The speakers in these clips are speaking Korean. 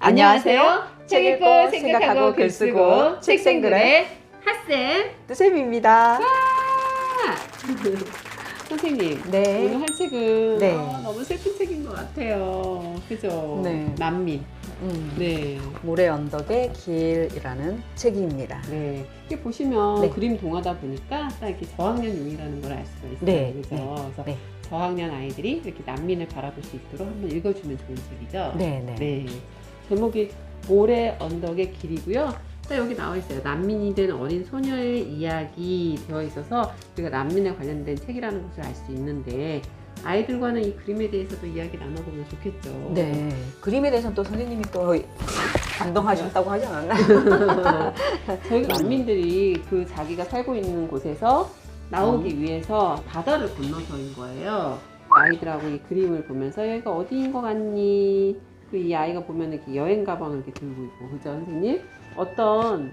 안녕하세요. 책 읽고 생각하고 글 쓰고 책생글의 핫쌤 뜨쌤입니다. 선생님, 네. 오늘 할 책은 네. 너무 슬픈 책인 것 같아요. 그죠? 네. 난민. 네. 모래 언덕의 길이라는 책입니다. 네. 이게 보시면 네. 그림 동화다 보니까 딱 이렇게 저학년용이라는 걸 알 수가 있어요. 네. 그죠? 네. 그래서 네. 저학년 아이들이 이렇게 난민을 바라볼 수 있도록 한번 읽어주면 좋은 책이죠. 네, 네. 네. 제목이 모래 언덕의 길이고요. 자, 여기 나와 있어요. 난민이 된 어린 소녀의 이야기 되어 있어서 우리가 난민에 관련된 책이라는 것을 알 수 있는데 아이들과는 이 그림에 대해서도 이야기 나눠보면 좋겠죠. 네. 그림에 대해서는 또 선생님이 또 감동하셨다고 하지 않았나요? 저희 난민들이 그 자기가 살고 있는 곳에서 나오기 위해서 바다를 건너서인 거예요. 아이들하고 이 그림을 보면서 여기가 어디인 것 같니? 이 아이가 보면 이렇게 여행 가방을 이렇게 들고 있고, 그죠, 선생님? 어떤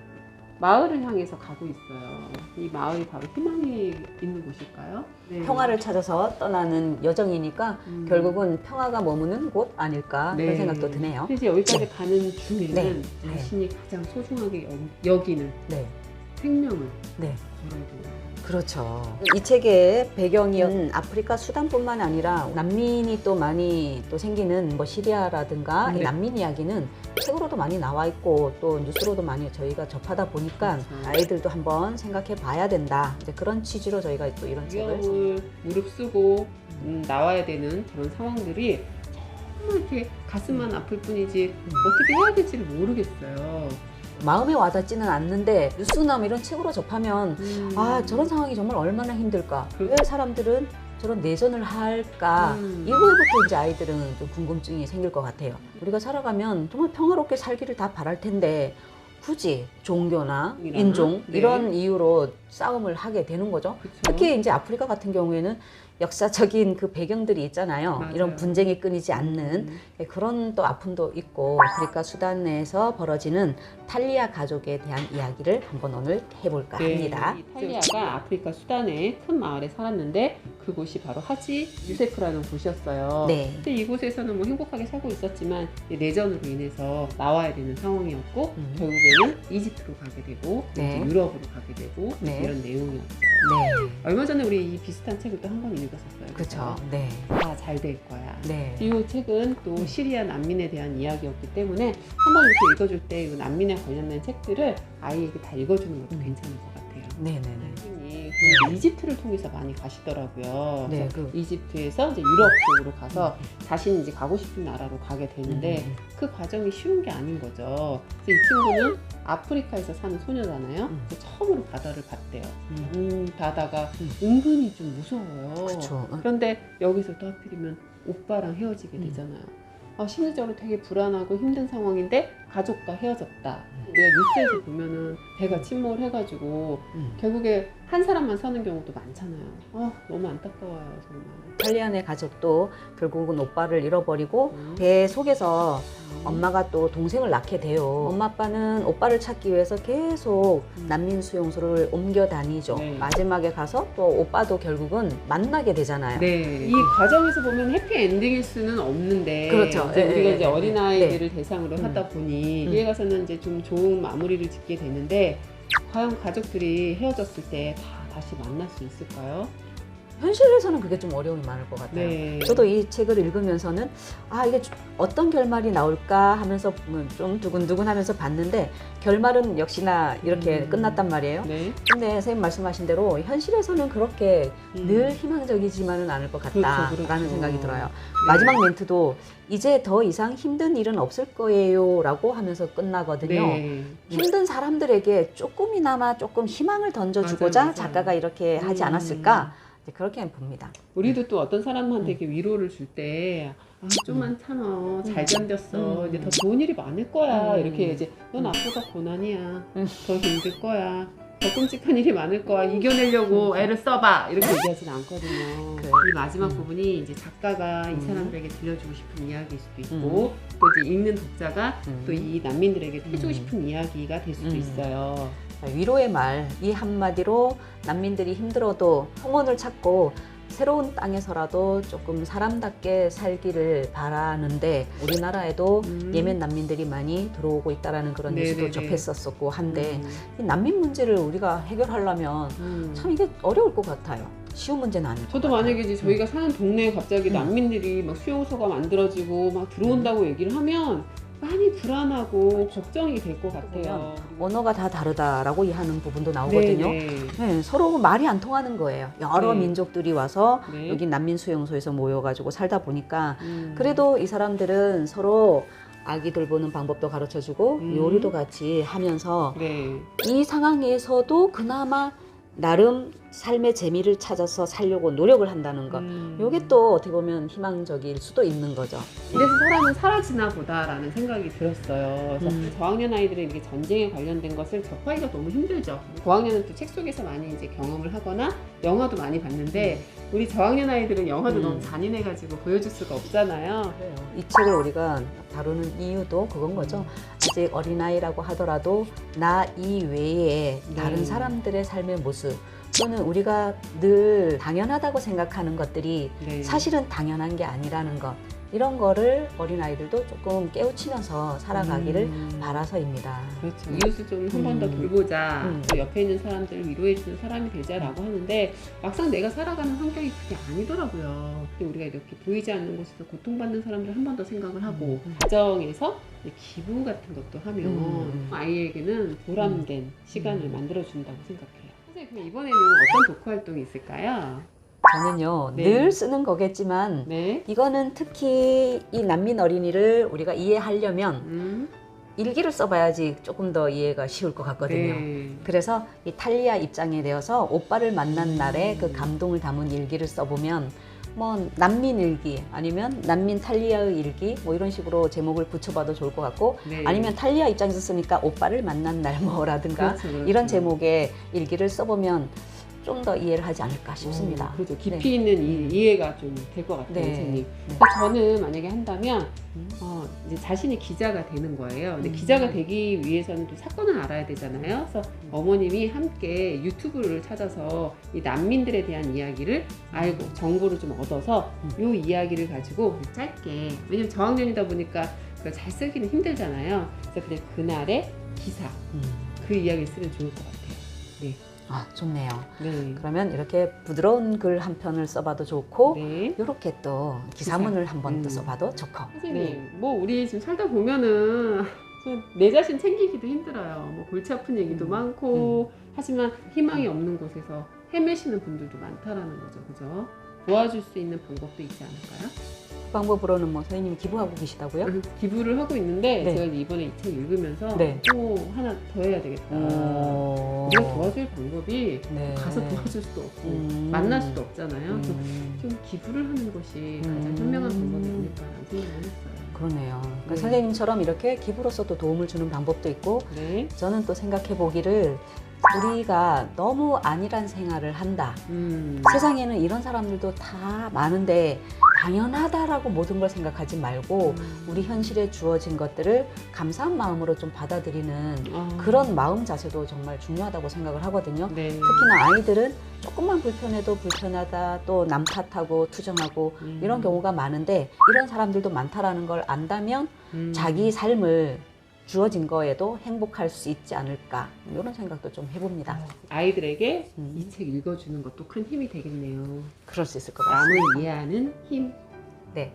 마을을 향해서 가고 있어요. 이 마을이 바로 희망이 있는 곳일까요? 네. 평화를 찾아서 떠나는 여정이니까 결국은 평화가 머무는 곳 아닐까 그런 생각도 드네요. 이제 여기까지 가는 중에는 네. 자신이 가장 소중하게 여기는 네. 생명을 네. 걸어야 돼요. 그렇죠. 이 책의 배경이 아프리카 수단뿐만 아니라 난민이 또 많이 또 생기는 뭐 시리아라든가 네. 이 난민 이야기는 책으로도 많이 나와 있고 또 뉴스로도 많이 저희가 접하다 보니까 그렇죠. 아이들도 한번 생각해 봐야 된다. 이제 그런 취지로 저희가 또 이런 책을 위험을 무릅쓰고 나와야 되는 그런 상황들이 정말 이렇게 가슴만 아플 뿐이지 어떻게 해야 될지를 모르겠어요. 마음에 와닿지는 않는데 뉴스나 뭐 이런 책으로 접하면 아 저런 상황이 정말 얼마나 힘들까. 왜 사람들은 저런 내전을 할까. 이거부터 이제 아이들은 좀 궁금증이 생길 것 같아요. 우리가 살아가면 정말 평화롭게 살기를 다 바랄 텐데 굳이 종교나 인종 네. 이런 이유로 싸움을 하게 되는 거죠. 그쵸? 특히 이제 아프리카 같은 경우에는 역사적인 그 배경들이 있잖아요. 맞아요. 이런 분쟁이 끊이지 않는 그런 또 아픔도 있고 아프리카 수단에서 벌어지는 탈리아 가족에 대한 이야기를 한번 오늘 해볼까 합니다. 이 탈리아가 아프리카 수단의 큰 마을에 살았는데 그곳이 바로 하지 유세프라는 곳이었어요. 네. 근데 이곳에서는 뭐 행복하게 살고 있었지만 내전으로 인해서 나와야 되는 상황이었고 결국에는 이집트로 가게 되고 네. 이제 유럽으로 가게 되고 네. 이런 내용이었죠. 네. 얼마 전에 우리 이 비슷한 책을 또 한 권 읽었었어요. 그렇죠. 네. 다 잘 될 거야. 네. 이 책은 또 시리아 난민에 대한 이야기였기 때문에 한번 이렇게 읽어줄 때 이 난민에 관련된 책들을 아이에게 다 읽어주는 것도 괜찮을 것 같아요. 네네네. 선생님이 이집트를 통해서 많이 가시더라고요. 네, 그래서 이집트에서 이제 유럽 쪽으로 가서 자신이 이제 가고 싶은 나라로 가게 되는데 그 과정이 쉬운 게 아닌 거죠. 그래서 이 친구는 아프리카에서 사는 소녀잖아요. 그래서 처음으로 바다를 봤대요. 바다가 은근히 좀 무서워요. 그렇죠. 그런데 여기서 또 하필이면 오빠랑 헤어지게 되잖아요. 심리적으로 되게 불안하고 힘든 상황인데 가족과 헤어졌다. 우리가 뉴스에서 보면은 배가 침몰해가지고 결국에 한 사람만 사는 경우도 많잖아요. 너무 안타까워요, 정말. 탈리안의 가족도 결국은 오빠를 잃어버리고 배 속에서 엄마가 또 동생을 낳게 돼요. 엄마 아빠는 오빠를 찾기 위해서 계속 난민 수용소를 옮겨 다니죠. 네. 마지막에 가서 또 오빠도 결국은 만나게 되잖아요. 네, 이 과정에서 보면 해피 엔딩일 수는 없는데 그렇죠. 이제 우리가 네, 이제 어린아이들을 대상으로 하다 보니 음. 뒤에 가서는 이제 좀 좋은 마무리를 짓게 되는데 과연 가족들이 헤어졌을 때 다시 만날 수 있을까요? 현실에서는 그게 좀 어려움이 많을 것 같아요. 네. 저도 이 책을 읽으면서는 이게 어떤 결말이 나올까 하면서 좀 두근두근 하면서 봤는데 결말은 역시나 이렇게 끝났단 말이에요. 네. 근데 선생님 말씀하신 대로 현실에서는 그렇게 늘 희망적이지만은 않을 것 같다라는 그렇죠. 생각이 들어요. 네. 마지막 멘트도 이제 더 이상 힘든 일은 없을 거예요 라고 하면서 끝나거든요. 네. 힘든 사람들에게 조금이나마 조금 희망을 던져주고자 맞아요. 좋게 하지 하지 않았을까 이제 그렇게 봅니다. 우리도 또 어떤 사람한테 이렇게 위로를 줄 때 좀만 참아, 잘 견뎠어, 이제 더 좋은 일이 많을 거야, 이렇게 이제 넌 앞으로 더 고난이야, 더 힘들 거야, 더 끔찍한 일이 많을 거야, 이겨내려고 애를 써봐, 이렇게 얘기하진 않거든요. 그래. 이 마지막 부분이 이제 작가가 이 사람들에게 들려주고 싶은 이야기일 수도 있고 또 이제 읽는 독자가 또 이 난민들에게 해주고 싶은 이야기가 될 수도 있어요. 위로의 말 이 한마디로 난민들이 힘들어도 평온을 찾고 새로운 땅에서라도 조금 사람답게 살기를 바라는데 우리나라에도 예멘 난민들이 많이 들어오고 있다라는 그런 뉴스도 네네네. 접했었었고 한데 이 난민 문제를 우리가 해결하려면 참 이게 어려울 것 같아요. 쉬운 문제는 아닐 것 저도 같아요. 만약에 이제 저희가 사는 동네에 갑자기 난민들이 막 수용소가 만들어지고 막 들어온다고 얘기를 하면 많이 불안하고 걱정이 될 것 같아요. 언어가 다 다르다라고 하는 부분도 나오거든요. 네네. 네, 서로 말이 안 통하는 거예요. 여러 네. 민족들이 와서 네. 여기 난민 수용소에서 모여가지고 살다 보니까 그래도 이 사람들은 서로 아기 돌보는 방법도 가르쳐주고 요리도 같이 하면서 네. 이 상황에서도 그나마 나름 삶의 재미를 찾아서 살려고 노력을 한다는 것. 이게 또 어떻게 보면 희망적일 수도 있는 거죠. 이래서 사람은 사라지나 보다라는 생각이 들었어요. 그래서 저학년 아이들의 이렇게 전쟁에 관련된 것을 접하기가 너무 힘들죠. 고학년은 또 책 속에서 많이 이제 경험을 하거나 영화도 많이 봤는데 우리 저학년 아이들은 영화도 너무 잔인해가지고 보여줄 수가 없잖아요. 그래요. 이 책을 우리가 다루는 이유도 그건 거죠. 아직 어린아이라고 하더라도 나 이외에 다른 네. 사람들의 삶의 모습 또는 우리가 늘 당연하다고 생각하는 것들이 네. 사실은 당연한 게 아니라는 것 이런 거를 어린아이들도 조금 깨우치면서 살아가기를 바라서입니다. 그렇죠. 이웃을 좀 한 번 더 돌보자. 또 옆에 있는 사람들을 위로해주는 사람이 되자라고 하는데 막상 내가 살아가는 환경이 그게 아니더라고요. 우리가 이렇게 보이지 않는 곳에서 고통받는 사람들 한 번 더 생각을 하고 가정에서 기부 같은 것도 하면 아이에게는 보람된 시간을 만들어준다고 생각해요. 선생님, 그럼 이번에는 어떤 독후 활동이 있을까요? 저는요 네. 늘 쓰는 거겠지만 네. 이거는 특히 이 난민 어린이를 우리가 이해하려면 일기를 써봐야지 조금 더 이해가 쉬울 것 같거든요. 네. 그래서 이 탈리아 입장에 대해서 오빠를 만난 날에 그 감동을 담은 일기를 써보면 뭐 난민 일기 아니면 난민 탈리아의 일기 뭐 이런 식으로 제목을 붙여봐도 좋을 것 같고 네. 아니면 탈리아 입장에서 쓰니까 오빠를 만난 날 뭐라든가 그렇죠, 그렇죠. 이런 제목의 일기를 써보면 좀 더 이해를 하지 않을까 싶습니다. 그렇죠. 깊이 있는 이해가 좀 될 것 같아요, 네. 선생님. 네. 그래서 저는 만약에 한다면 이제 자신이 기자가 되는 거예요. 근데 기자가 되기 위해서는 또 사건을 알아야 되잖아요. 그래서 어머님이 함께 유튜브를 찾아서 이 난민들에 대한 이야기를 알고 정보를 좀 얻어서 이 이야기를 가지고 짧게, 왜냐면 저학년이다 보니까 그걸 잘 쓰기는 힘들잖아요. 그래서 그냥 그날의 기사, 그 이야기를 쓰면 좋을 것 같아요. 네. 아, 좋네요. 네. 그러면 이렇게 부드러운 글 한 편을 써봐도 좋고 네. 이렇게 또 기사문을 한 번 또 음. 써봐도 좋고. 선생님, 뭐 우리 지금 살다 보면은 좀 내 자신 챙기기도 힘들어요. 뭐 골치 아픈 얘기도 많고 하지만 희망이 없는 곳에서 헤매시는 분들도 많다라는 거죠, 그죠? 도와줄 수 있는 방법도 있지 않을까요? 그 방법으로는 뭐 선생님이 기부하고 계시다고요? 기부를 하고 있는데 네. 제가 이번에 이 책 읽으면서 네. 또 하나 더 해야 되겠다. 오. 우리가 도와줄 방법이 네. 가서 도와줄 수도 없고 만날 수도 없잖아요. 그래서 좀 기부를 하는 것이 가장 현명한 방법이 아닐까라는 생각을 했어요. 그러네요. 그러니까 네. 선생님처럼 이렇게 기부로서도 도움을 주는 방법도 있고 네. 저는 또 생각해 보기를 우리가 너무 안일한 생활을 한다. 세상에는 이런 사람들도 다 많은데 당연하다라고 모든 걸 생각하지 말고 우리 현실에 주어진 것들을 감사한 마음으로 좀 받아들이는 그런 마음 자세도 정말 중요하다고 생각을 하거든요. 네. 특히나 아이들은 조금만 불편해도 불편하다 또 남 탓하고 투정하고 이런 경우가 많은데 이런 사람들도 많다라는 걸 안다면 자기 삶을 주어진 거에도 행복할 수 있지 않을까 이런 생각도 좀 해봅니다. 아이들에게 이 책 읽어주는 것도 큰 힘이 되겠네요. 그럴 수 있을 것 같습니다. 남을 이해하는 힘. 네.